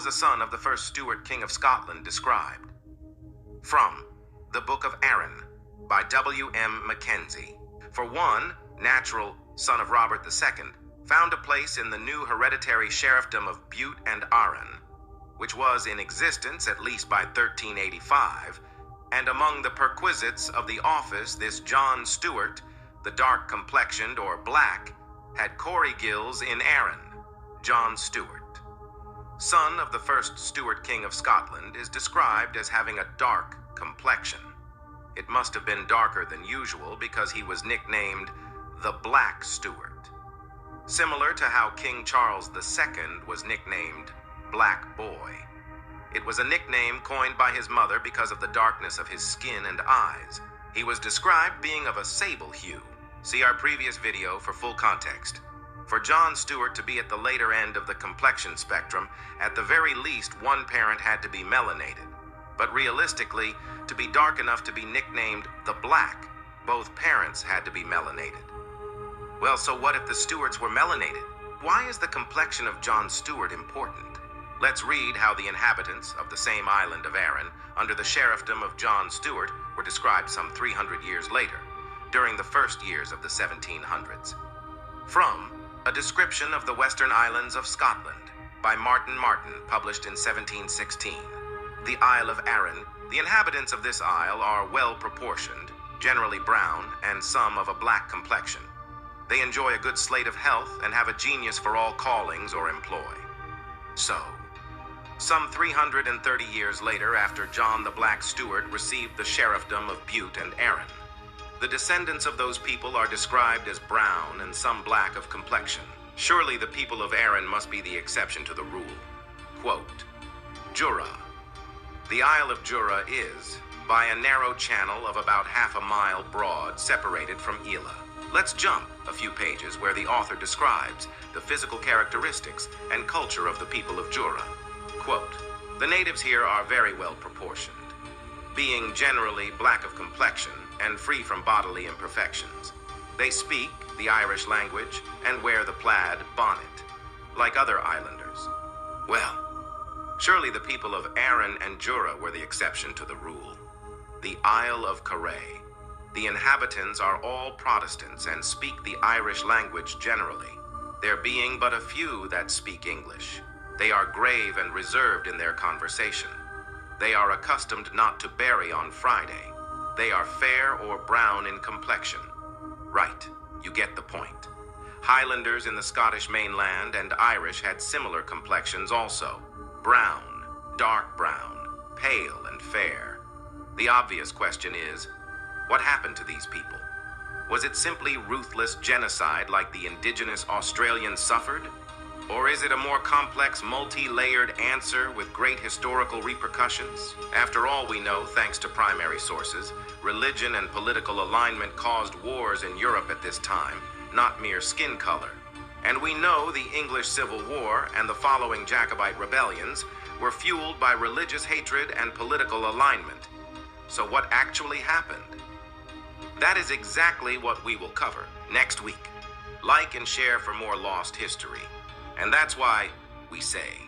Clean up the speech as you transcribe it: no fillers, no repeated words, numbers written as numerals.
was a son of the first Stuart King of Scotland described. From The Book of Arran by W.M. Mackenzie. For one, natural son of Robert II, found a place in the new hereditary sheriffdom of Bute and Arran, which was in existence at least by 1385, and among the perquisites of the office this John Stuart, the dark-complexioned or black, had corrigills in Arran. John Stuart, son of the first Stuart King of Scotland, is described as having a dark complexion. It must have been darker than usual because he was nicknamed the Black Stuart, similar to how King Charles II was nicknamed Black Boy. It was a nickname coined by his mother because of the darkness of his skin and eyes. He was described being of a sable hue. See our previous video for full context. For John Stuart to be at the later end of the complexion spectrum, at the very least one parent had to be melanated. But realistically, to be dark enough to be nicknamed the Black, both parents had to be melanated. Well, so what if the Stuarts were melanated? Why is the complexion of John Stuart important? Let's read how the inhabitants of the same island of Arran, under the sheriffdom of John Stuart, were described some 300 years later, during the first years of the 1700s. From A Description of the Western Islands of Scotland by Martin Martin, published in 1716. The Isle of Arran. The inhabitants of this isle are well proportioned, generally brown, and some of a black complexion. They enjoy a good slate of health and have a genius for all callings or employ. So, some 330 years later, after John the Black Stuart received the sheriffdom of Bute and Arran, the descendants of those people are described as brown and some black of complexion. Surely the people of Arran must be the exception to the rule. Quote, Jura. The Isle of Jura is, by a narrow channel of about half a mile broad, separated from Ila. Let's jump a few pages where the author describes the physical characteristics and culture of the people of Jura. Quote, the natives here are very well proportioned, being generally black of complexion and free from bodily imperfections. They speak the Irish language and wear the plaid bonnet, like other islanders. Well, surely the people of Arran and Jura were the exception to the rule. The Isle of Carray. The inhabitants are all Protestants and speak the Irish language generally, there being but a few that speak English. They are grave and reserved in their conversation. They are accustomed not to bury on Friday. They are fair or brown in complexion. Right, you get the point. Highlanders in the Scottish mainland and Irish had similar complexions also. Brown, dark brown, pale and fair. The obvious question is, what happened to these people? Was it simply ruthless genocide like the indigenous Australians suffered? Or is it a more complex, multi-layered answer with great historical repercussions? After all we know, thanks to primary sources, religion and political alignment caused wars in Europe at this time, not mere skin color. And we know the English Civil War and the following Jacobite rebellions were fueled by religious hatred and political alignment. So what actually happened? That is exactly what we will cover next week. Like and share for more lost history. And that's why we say,